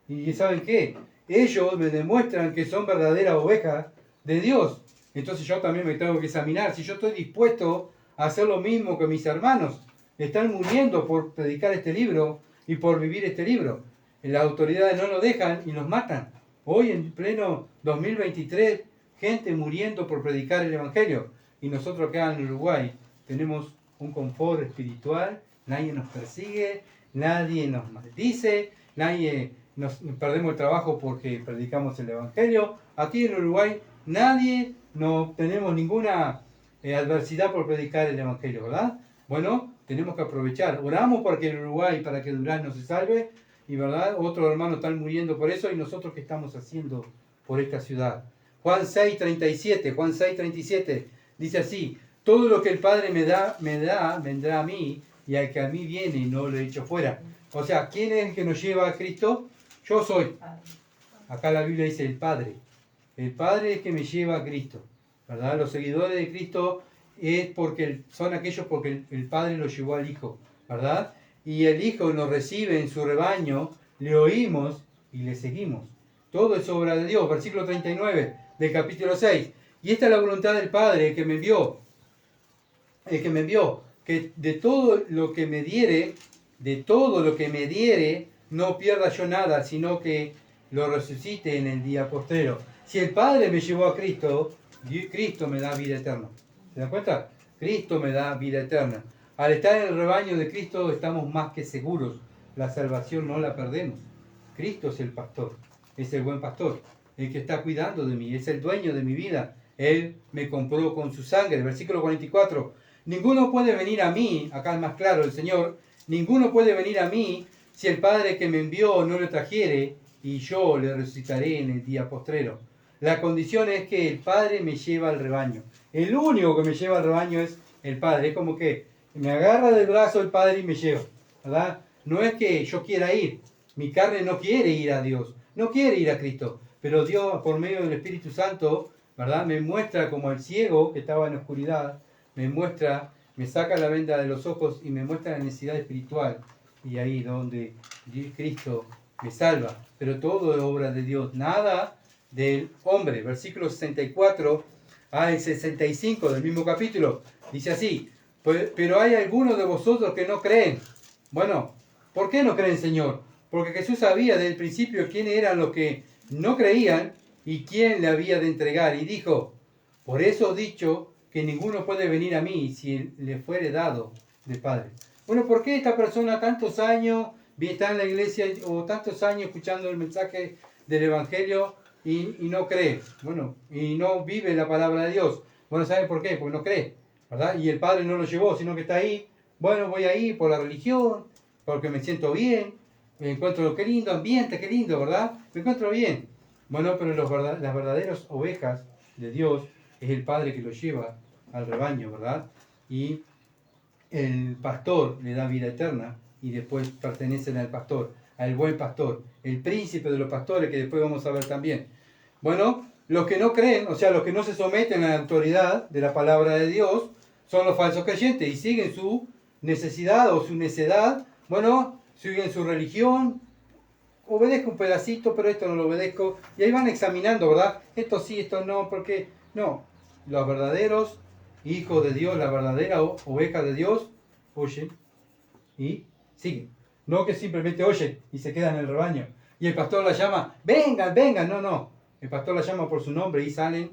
Y ¿saben qué? Ellos me demuestran que son verdaderas ovejas de Dios. Entonces yo también me tengo que examinar si yo estoy dispuesto a hacer lo mismo que mis hermanos. Están muriendo por predicar este libro y por vivir este libro. Las autoridades no lo dejan y nos matan. Hoy en pleno 2023, gente muriendo por predicar el Evangelio. Y nosotros acá en Uruguay tenemos un confort espiritual, nadie nos persigue, nadie nos maldice, nadie nos perdemos el trabajo porque predicamos el Evangelio. Aquí en Uruguay nadie, no tenemos ninguna adversidad por predicar el Evangelio, ¿verdad? Bueno, tenemos que aprovechar. Oramos para que el Uruguay, para que Durán no se salve, y verdad, otros hermanos están muriendo por eso, y nosotros ¿qué estamos haciendo por esta ciudad? Juan 6:37 dice así, todo lo que el Padre me da, vendrá a mí, y al que a mí viene no lo echo fuera. O sea, ¿quién es el que nos lleva a Cristo? Yo soy. Acá la Biblia dice el Padre. El Padre es que me lleva a Cristo, ¿verdad? Los seguidores de Cristo son aquellos porque el Padre los llevó al Hijo, ¿verdad? Y el Hijo nos recibe en su rebaño, le oímos y le seguimos. Todo es obra de Dios. Versículo 39 del capítulo 6. Y esta es la voluntad del Padre, el que me envió, que de todo lo que me diere, no pierda yo nada, sino que lo resucite en el día postrero. Si el Padre me llevó a Cristo, Cristo me da vida eterna. ¿Se dan cuenta? Cristo me da vida eterna. Al estar en el rebaño de Cristo estamos más que seguros. La salvación no la perdemos. Cristo es el pastor, es el buen pastor, el que está cuidando de mí, es el dueño de mi vida, Él me compró con su sangre. Versículo 44. Ninguno puede venir a mí, acá es más claro el Señor, ninguno puede venir a mí si el Padre que me envió no le trajere, y yo le resucitaré en el día postrero. La condición es que el Padre me lleva al rebaño. El único que me lleva al rebaño es el Padre. Es como que me agarra del brazo el Padre y me lleva, ¿verdad? No es que yo quiera ir. Mi carne no quiere ir a Dios, no quiere ir a Cristo. Pero Dios, por medio del Espíritu Santo, ¿verdad?, me muestra como el ciego que estaba en la oscuridad, me muestra, me saca la venda de los ojos y me muestra la necesidad espiritual. Y ahí donde Cristo me salva. Pero todo es obra de Dios, nada del hombre. Versículo 64 al 65 del mismo capítulo. Dice así: pero hay algunos de vosotros que no creen. Bueno, ¿por qué no creen, Señor? Porque Jesús sabía desde el principio quiénes eran los que no creían y quién le había de entregar. Y dijo: por eso os he dicho que ninguno puede venir a mí si le fuere dado del Padre. Bueno, ¿por qué esta persona tantos años está en la iglesia o tantos años escuchando el mensaje del Evangelio y no cree? Bueno, y no vive la palabra de Dios. Bueno, ¿saben por qué? Porque no cree, ¿verdad? Y el Padre no lo llevó, sino que está ahí. Bueno, voy ahí por la religión, porque me siento bien, me encuentro, qué lindo ambiente, qué lindo, ¿verdad? Me encuentro bien. Bueno, pero las verdaderas ovejas de Dios es el Padre que los lleva al rebaño, ¿verdad? Y el pastor le da vida eterna y después pertenecen al pastor, al buen pastor, el príncipe de los pastores, que después vamos a ver también. Bueno, los que no creen, o sea, los que no se someten a la autoridad de la palabra de Dios, son los falsos creyentes y siguen su necesidad o su necedad. Bueno, siguen su religión, obedezco un pedacito, pero esto no lo obedezco, y ahí van examinando, ¿verdad? Esto sí, esto no, porque no, los verdaderos hijos de Dios, la verdadera oveja de Dios, oyen y siguen. No que simplemente oyen y se quedan en el rebaño. Y el pastor la llama: vengan, vengan. No, no. El pastor la llama por su nombre y salen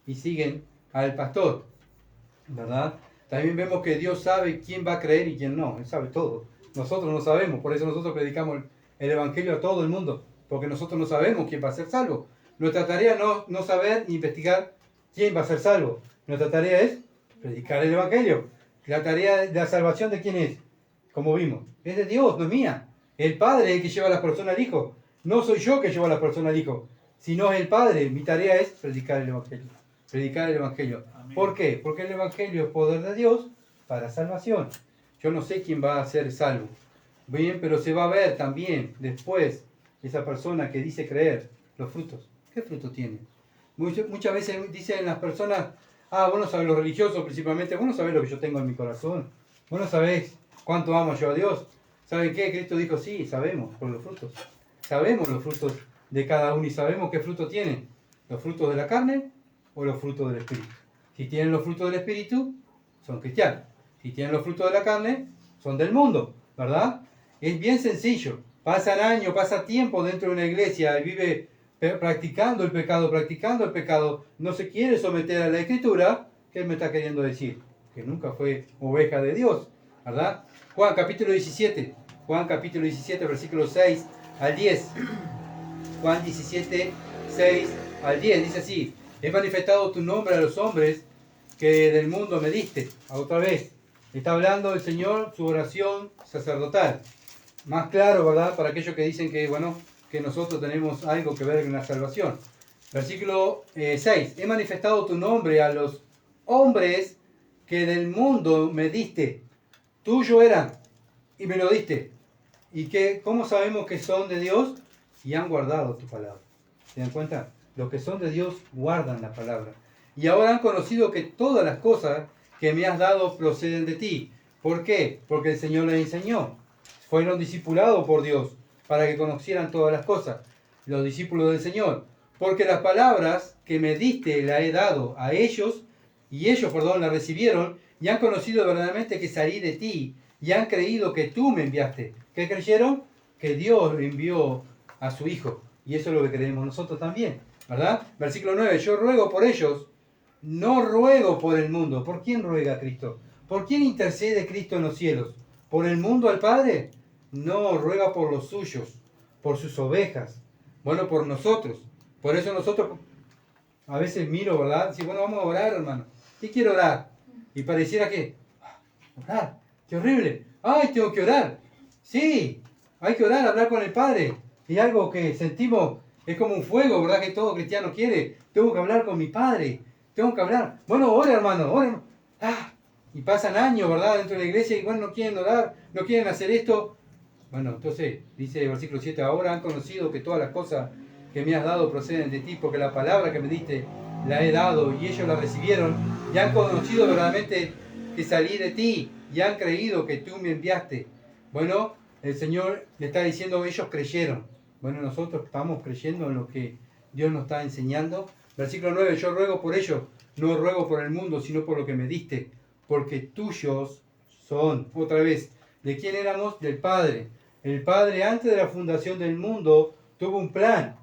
y siguen al pastor, ¿verdad? También vemos que Dios sabe quién va a creer y quién no. Él sabe todo. Nosotros no sabemos, por eso nosotros predicamos el Evangelio a todo el mundo, porque nosotros no sabemos quién va a ser salvo. Nuestra tarea no saber ni investigar quién va a ser salvo. Nuestra tarea es predicar el Evangelio. La tarea de la salvación, ¿de quién es? Como vimos, es de Dios, no es mía. El Padre es el que lleva a las personas al Hijo. No soy yo que llevo a las personas al Hijo, sino es el Padre. Mi tarea es predicar el Evangelio. Predicar el Evangelio. Amén. ¿Por qué? Porque el Evangelio es poder de Dios para salvación. Yo no sé quién va a ser salvo. Bien, pero se va a ver también después esa persona que dice creer los frutos. ¿Qué fruto tiene? Muchas veces dicen las personas: vos no sabés, los religiosos principalmente, vos no sabés lo que yo tengo en mi corazón. Vos no sabés cuánto amo yo a Dios. ¿Saben qué? Cristo dijo: sí, sabemos por los frutos. Sabemos los frutos de cada uno y sabemos qué fruto tienen. ¿Los frutos de la carne o los frutos del Espíritu? Si tienen los frutos del Espíritu, son cristianos. Si tienen los frutos de la carne, son del mundo, ¿verdad? Es bien sencillo. Pasan años, pasa tiempo dentro de una iglesia y vive practicando el pecado, no se quiere someter a la Escritura. ¿Qué me está queriendo decir? Que nunca fue oveja de Dios, ¿verdad? Juan capítulo 17, versículos 6 al 10. Juan 17, 6 al 10, dice así: he manifestado tu nombre a los hombres que del mundo me diste. Otra vez, está hablando el Señor, su oración sacerdotal. Más claro, ¿verdad? Para aquellos que dicen que, bueno, que nosotros tenemos algo que ver con la salvación. Versículo 6. He manifestado tu nombre a los hombres que del mundo me diste. Tuyo eran y me lo diste. ¿Y cómo sabemos que son de Dios? Y han guardado tu palabra. ¿Se dan cuenta? Los que son de Dios guardan la palabra. Y ahora han conocido que todas las cosas que me has dado proceden de ti. ¿Por qué? Porque el Señor les enseñó. Fueron discipulados por Dios para que conocieran todas las cosas. Los discípulos del Señor. Porque las palabras que me diste las he dado a ellos, y ellos, las recibieron, y han conocido verdaderamente que salí de ti, y han creído que tú me enviaste. ¿Qué creyeron? Que Dios envió a su Hijo. Y eso es lo que creemos nosotros también, ¿verdad? Versículo 9. Yo ruego por ellos, no ruego por el mundo. ¿Por quién ruega Cristo? ¿Por quién intercede Cristo en los cielos? ¿Por el mundo al Padre? No, ruega por los suyos, por sus ovejas. Bueno, por nosotros. Por eso nosotros a veces miro, ¿verdad? Dice, bueno, vamos a orar, hermano. ¿Qué quiero orar? Y pareciera que, orar, qué horrible. ¡Ay, tengo que orar! Sí, hay que orar, hablar con el Padre. Y algo que sentimos es como un fuego, ¿verdad? Que todo cristiano quiere. Tengo que hablar con mi Padre. Tengo que hablar. Bueno, ora, hermano, ora. Y pasan años, ¿verdad? Dentro de la iglesia y bueno, no quieren orar, no quieren hacer esto. Bueno, entonces, dice el versículo 7, ahora han conocido que todas las cosas que me has dado proceden de ti, porque la palabra que me diste la he dado y ellos la recibieron y han conocido verdaderamente que salí de ti y han creído que tú me enviaste. Bueno, el Señor le está diciendo, ellos creyeron. Bueno, nosotros estamos creyendo en lo que Dios nos está enseñando. Versículo 9, yo ruego por ellos, no ruego por el mundo, sino por lo que me diste, porque tuyos son. Otra vez, ¿de quién éramos? Del Padre. El Padre antes de la fundación del mundo tuvo un plan.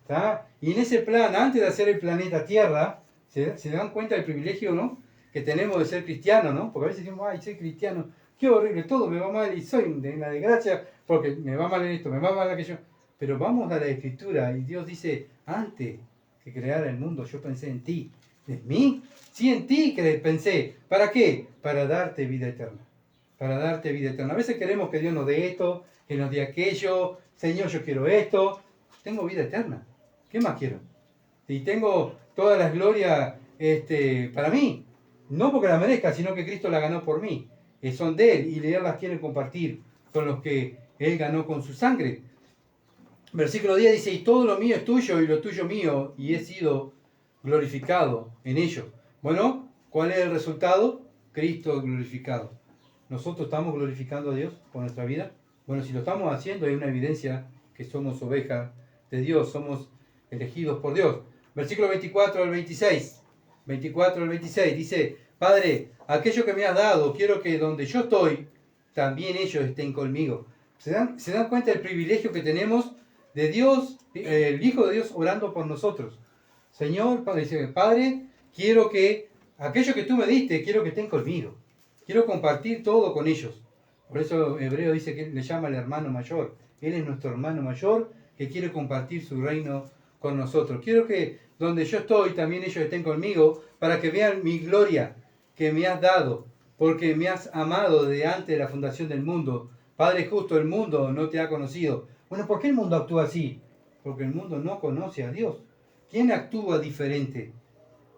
¿Tá? Y en ese plan, antes de hacer el planeta Tierra, ¿se dan cuenta del privilegio, ¿no?, que tenemos de ser cristianos, ¿no? Porque a veces decimos, ay, soy cristiano, qué horrible, todo me va mal y soy de una desgracia porque me va mal en esto, me va mal en aquello. Pero vamos a la Escritura y Dios dice, antes que creara el mundo yo pensé en ti. ¿En mí? Sí, en ti que pensé. ¿Para qué? Para darte vida eterna. Para darte vida eterna. A veces queremos que Dios nos dé esto, que nos dé aquello. Señor, yo quiero esto. Tengo vida eterna. ¿Qué más quiero? Y tengo todas las glorias para mí. No porque la merezca, sino que Cristo la ganó por mí. Son de Él y Él las quiere compartir con los que Él ganó con su sangre. Versículo 10 dice, y todo lo mío es tuyo y lo tuyo mío, y he sido glorificado en ello. Bueno, ¿cuál es el resultado? Cristo glorificado. ¿Nosotros estamos glorificando a Dios con nuestra vida? Bueno, si lo estamos haciendo, hay una evidencia que somos ovejas de Dios, somos elegidos por Dios. Versículo 24 al 26. 24 al 26 dice, Padre, aquello que me has dado, quiero que donde yo estoy, también ellos estén conmigo. ¿Se dan cuenta del privilegio que tenemos de Dios, el Hijo de Dios orando por nosotros? Señor, dice, Padre, quiero que aquello que tú me diste, quiero que estén conmigo. Quiero compartir todo con ellos. Por eso Hebreo dice que le llama al hermano mayor. Él es nuestro hermano mayor que quiere compartir su reino con nosotros. Quiero que donde yo estoy también ellos estén conmigo para que vean mi gloria que me has dado, porque me has amado desde antes de la fundación del mundo. Padre justo, el mundo no te ha conocido. Bueno, ¿por qué el mundo actúa así? Porque el mundo no conoce a Dios. ¿Quién actúa diferente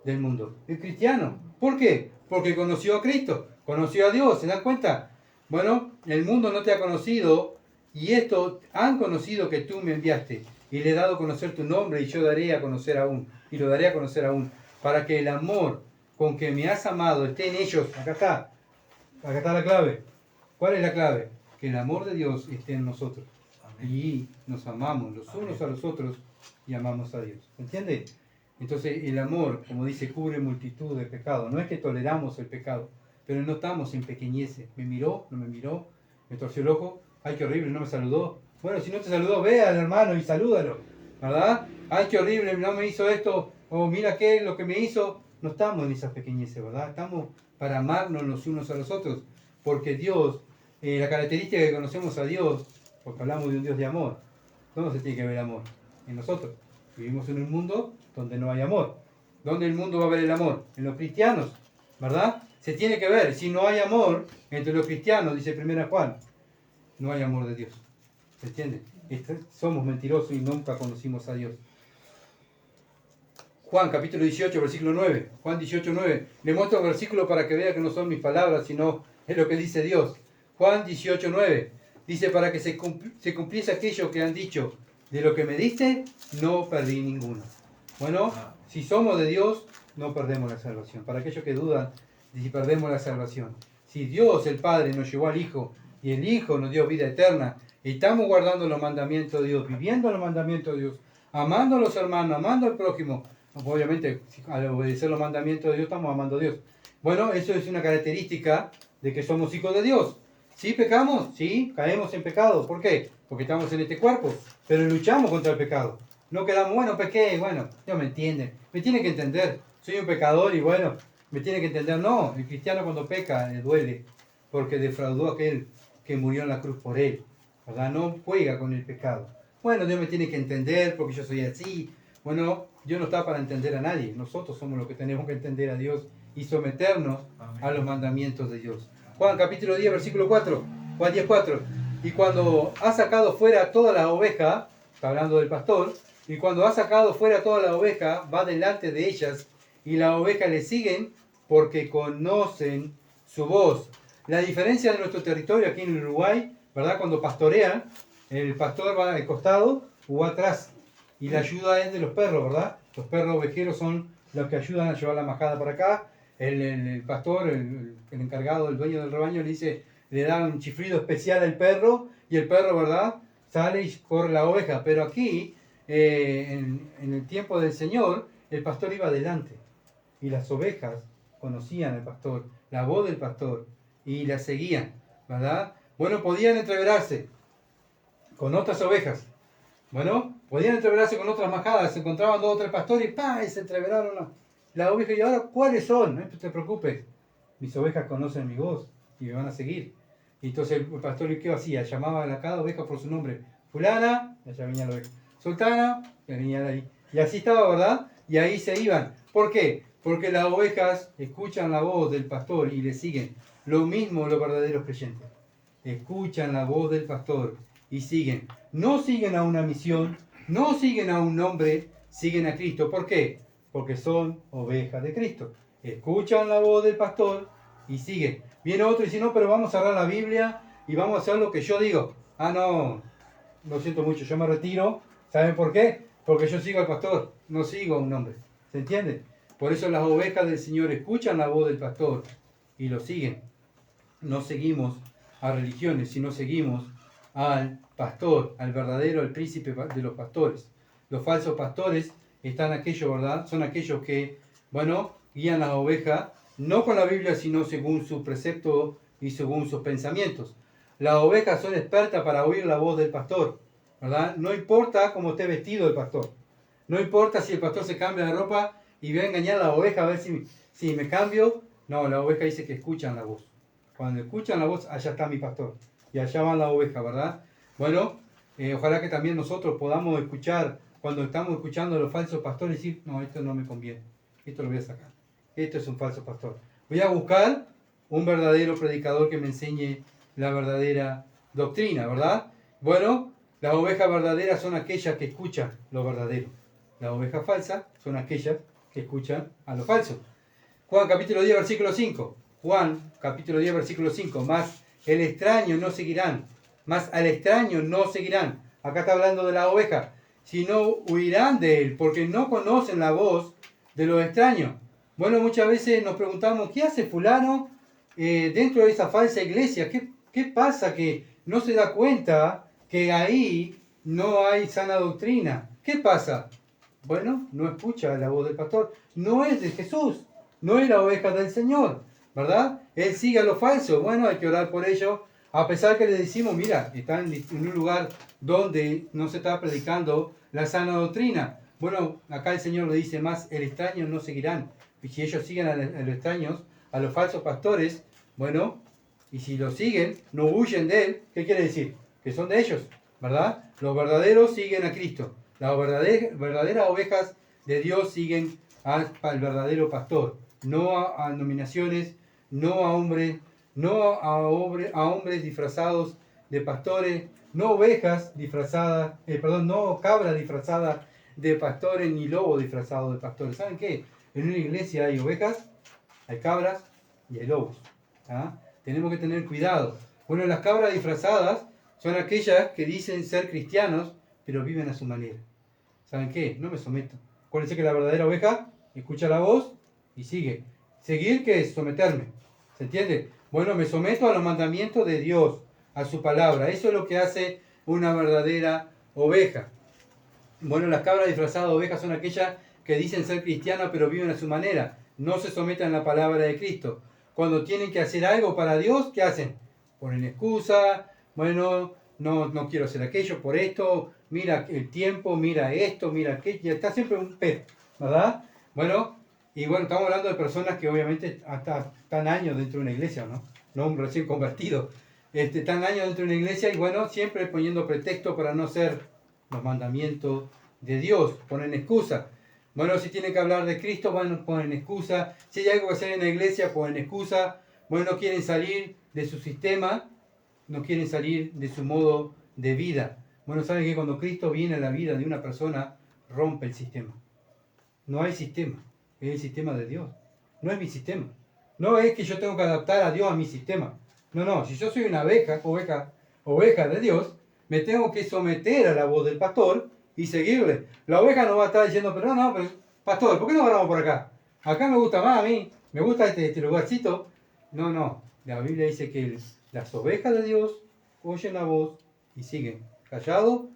del mundo? El cristiano. ¿Por qué? Porque conoció a Cristo, conoció a Dios. ¿Se dan cuenta? Bueno, el mundo no te ha conocido y esto han conocido que tú me enviaste y le he dado a conocer tu nombre y yo daré a conocer aún y lo daré a conocer aún para que el amor con que me has amado esté en ellos. Acá está la clave. ¿Cuál es la clave? Que el amor de Dios esté en nosotros. Amén. Y nos amamos los unos a los otros y amamos a Dios. ¿Entiende? Entonces el amor, como dice, cubre multitud de pecados. No es que toleramos el pecado, pero no estamos en pequeñeces. ¿Me miró? ¿No me miró? ¿Me torció el ojo? ¡Ay, qué horrible! ¿No me saludó? Bueno, si no te saludó, ve al hermano y salúdalo. ¿Verdad? ¡Ay, qué horrible! No me hizo esto. O mira qué lo que me hizo. No estamos en esas pequeñeces, ¿verdad? Estamos para amarnos los unos a los otros. Porque Dios, la característica que conocemos a Dios, porque hablamos de un Dios de amor. ¿Dónde se tiene que ver el amor? En nosotros. Vivimos en un mundo donde no hay amor. ¿Dónde el mundo va a ver el amor? En los cristianos, ¿verdad? Se tiene que ver. Si no hay amor entre los cristianos, dice 1 Juan, no hay amor de Dios. ¿Se entiende? Somos mentirosos y nunca conocimos a Dios. Juan capítulo 18, versículo 9. Juan 18, 9. Le muestro el versículo para que vea que no son mis palabras, sino es lo que dice Dios. Juan 18, 9. Dice, para que se cumpliese aquello que han dicho, de lo que me diste, no perdí ninguno. Bueno, si somos de Dios, no perdemos la salvación. Para aquellos que dudan de si perdemos la salvación. Si Dios, el Padre, nos llevó al Hijo, y el Hijo nos dio vida eterna, y estamos guardando los mandamientos de Dios, viviendo los mandamientos de Dios, amando a los hermanos, amando al prójimo. Obviamente, al obedecer los mandamientos de Dios, estamos amando a Dios. Bueno, eso es una característica de que somos hijos de Dios. ¿Sí pecamos? Sí, caemos en pecado. ¿Por qué? Porque estamos en este cuerpo, pero luchamos contra el pecado. No quedamos, bueno, pequé, bueno, Dios me entiende. Me tiene que entender. Soy un pecador y bueno, me tiene que entender. No, el cristiano cuando peca le duele, porque defraudó a aquel que murió en la cruz por él. ¿Verdad? No juega con el pecado. Bueno, Dios me tiene que entender porque yo soy así. Bueno, Dios no está para entender a nadie. Nosotros somos los que tenemos que entender a Dios y someternos a los mandamientos de Dios. Juan capítulo 10, versículo 4. Juan 10, 4. Y cuando ha sacado fuera toda la oveja, está hablando del pastor, y cuando ha sacado fuera toda la oveja, va delante de ellas, y la oveja le siguen porque conocen su voz. La diferencia de nuestro territorio aquí en Uruguay, ¿verdad? Cuando pastorean, el pastor va al costado o va atrás. Y la ayuda es de los perros, ¿verdad? Los perros ovejeros son los que ayudan a llevar la majada para acá. El pastor, el encargado, el dueño del rebaño, le da un chiflido especial al perro y el perro, ¿verdad? Sale y corre la oveja. Pero aquí, en el tiempo del Señor, el pastor iba adelante y las ovejas conocían al pastor, la voz del pastor, y la seguían, ¿verdad? Bueno, podían entreverarse con otras ovejas. Bueno, podían entreverarse con otras majadas, se encontraban dos o tres pastores y ¡pah! Y se entreveraron la oveja. Y ahora, ¿cuáles son? No te preocupes, mis ovejas conocen mi voz y me van a seguir. Y entonces el pastor, ¿qué hacía? Llamaba a cada oveja por su nombre. Fulana, allá venía la oveja. Sultana, que venía de ahí. Y así estaba, ¿verdad? Y ahí se iban. ¿Por qué? Porque las ovejas escuchan la voz del pastor y le siguen. Lo mismo los verdaderos creyentes. Escuchan la voz del pastor y siguen. No siguen a una misión, no siguen a un hombre, siguen a Cristo. ¿Por qué? Porque son ovejas de Cristo. Escuchan la voz del pastor y siguen. Viene otro y dice, no, pero vamos a cerrar la Biblia y vamos a hacer lo que yo digo. Ah, no, lo siento mucho, yo me retiro. ¿Saben por qué? Porque yo sigo al pastor, no sigo a un hombre. ¿Se entiende? Por eso las ovejas del Señor escuchan la voz del pastor y lo siguen. No seguimos a religiones, sino seguimos al pastor, al verdadero, al príncipe de los pastores. Los falsos pastores están aquellos, ¿verdad? Son aquellos que, bueno, guían las ovejas, no con la Biblia, sino según su precepto y según sus pensamientos. Las ovejas son expertas para oír la voz del pastor, ¿verdad? No importa cómo esté vestido el pastor. No importa si el pastor se cambia de ropa y va a engañar a la oveja a ver si me cambio. No, la oveja dice que escuchan la voz. Cuando escuchan la voz, allá está mi pastor. Y allá va la oveja, ¿verdad? Bueno, ojalá que también nosotros podamos escuchar, cuando estamos escuchando a los falsos pastores, decir, no, esto no me conviene. Esto lo voy a sacar. Esto es un falso pastor. Voy a buscar un verdadero predicador que me enseñe la verdadera doctrina, ¿verdad? Bueno, las ovejas verdaderas son aquellas que escuchan lo verdadero. Las ovejas falsas son aquellas que escuchan a lo falso. Juan capítulo 10, versículo 5. Juan capítulo 10, versículo 5. Más el extraño no seguirán. Más al extraño no seguirán. Acá está hablando de la oveja. Sino huirán de él, porque no conocen la voz de los extraños. Bueno, muchas veces nos preguntamos, ¿qué hace fulano dentro de esa falsa iglesia? ¿Qué pasa que no se da cuenta que ahí no hay sana doctrina? ¿Qué pasa? Bueno, no escucha la voz del pastor. No es de Jesús. No es la oveja del Señor, ¿verdad? Él sigue a lo falso. Bueno, hay que orar por ello. A pesar que le decimos, mira, están en un lugar donde no se está predicando la sana doctrina. Bueno, acá el Señor le dice más, el extraño no seguirán. Y si ellos siguen a los extraños, a los falsos pastores, bueno, y si los siguen, no huyen de él, ¿qué quiere decir? Que son de ellos, ¿verdad? Los verdaderos siguen a Cristo. Las verdaderas ovejas de Dios siguen al verdadero pastor. No a nominaciones, no a hombres, no a hombres disfrazados de pastores, no ovejas disfrazadas, no cabras disfrazadas de pastores, ni lobos disfrazados de pastores. ¿Saben qué? En una iglesia hay ovejas, hay cabras y hay lobos. ¿Ah? Tenemos que tener cuidado. Bueno, las cabras disfrazadas son aquellas que dicen ser cristianos, pero viven a su manera. ¿Saben qué? No me someto. Acuérdense que la verdadera oveja escucha la voz y sigue. Seguir, ¿qué es? Someterme. ¿Se entiende? Bueno, me someto a los mandamientos de Dios, a su palabra. Eso es lo que hace una verdadera oveja. Bueno, las cabras disfrazadas de ovejas son aquellas que dicen ser cristianas, pero viven a su manera. No se someten a la palabra de Cristo. Cuando tienen que hacer algo para Dios, ¿qué hacen? Ponen excusa. Bueno, no quiero hacer aquello por esto. Mira el tiempo, mira esto, mira aquello. Está siempre un pero, ¿verdad? Bueno, y bueno, estamos hablando de personas que obviamente hasta están años dentro de una iglesia, ¿no? No un recién convertido. Están años dentro de una iglesia y bueno, siempre poniendo pretexto para no hacer los mandamientos de Dios. Ponen excusa. Bueno, si tienen que hablar de Cristo, bueno, ponen excusa. Si hay algo que hacer en la iglesia, ponen excusa. Bueno, no quieren salir de su sistema, no quieren salir de su modo de vida. Bueno, saben que cuando Cristo viene a la vida de una persona, rompe el sistema. No hay sistema, es el sistema de Dios. No es mi sistema. No es que yo tengo que adaptar a Dios a mi sistema. No, si yo soy una oveja de Dios, me tengo que someter a la voz del pastor y seguirle. La oveja no va a estar diciendo, pero pastor, ¿por qué no agarramos por acá? Acá me gusta más a mí, me gusta este lugarcito. No, la Biblia dice que las ovejas de Dios oyen la voz y siguen. Callados,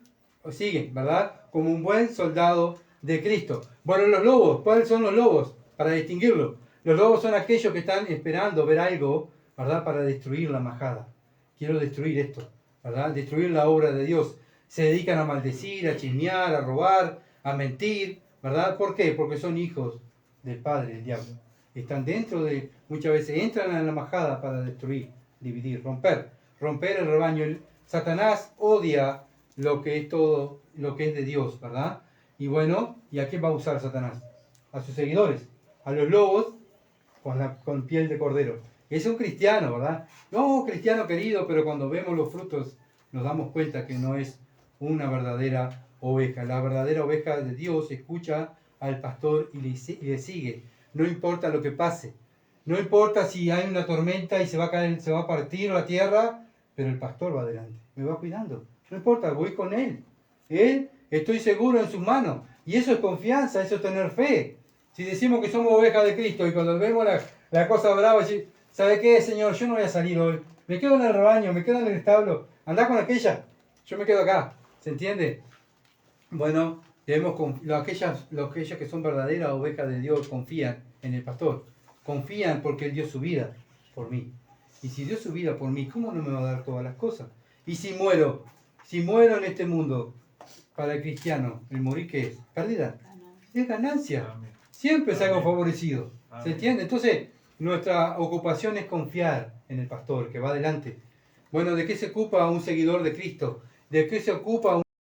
o siguen, ¿verdad? Como un buen soldado de Cristo. Bueno, los lobos, ¿cuáles son los lobos? Para distinguirlo. Los lobos son aquellos que están esperando ver algo, ¿verdad? Para destruir la majada. Quiero destruir esto, ¿verdad? Destruir la obra de Dios. Se dedican a maldecir, a chismear, a robar, a mentir, ¿verdad? ¿Por qué? Porque son hijos del Padre, el diablo. Están dentro de, muchas veces entran en la majada para destruir, dividir, romper el rebaño. Satanás odia lo que es todo, lo que es de Dios, ¿verdad? Y bueno, ¿y a qué va a usar Satanás? A sus seguidores, a los lobos con piel de cordero. Es un cristiano, ¿verdad? No, cristiano querido, pero cuando vemos los frutos nos damos cuenta que no es una verdadera oveja. La verdadera oveja de Dios escucha al pastor y le sigue. No importa lo que pase. No importa si hay una tormenta y se va a caer, se va a partir la tierra, pero el pastor va adelante, me va cuidando. No importa, voy con él. Él, estoy seguro en sus manos. Y eso es confianza, eso es tener fe. Si decimos que somos ovejas de Cristo y cuando vemos la cosa brava, decimos, ¿sabe qué, Señor? Yo no voy a salir hoy. Me quedo en el rebaño, me quedo en el establo. Andá con aquella. Yo me quedo acá. ¿Se entiende? Bueno, aquellas que son verdaderas ovejas de Dios confían en el pastor. Confían porque Él dio su vida por mí. Y si dio su vida por mí, ¿cómo no me va a dar todas las cosas? Y si muero en este mundo, para el cristiano, ¿el morir qué es? ¿Pérdida? Es ganancia. Amén. Siempre es algo Amén. favorecido. ¿Se Amén. entiende? Entonces, nuestra ocupación es confiar en el pastor que va adelante. Bueno, ¿de qué se ocupa un seguidor de Cristo? ¿De qué se ocupa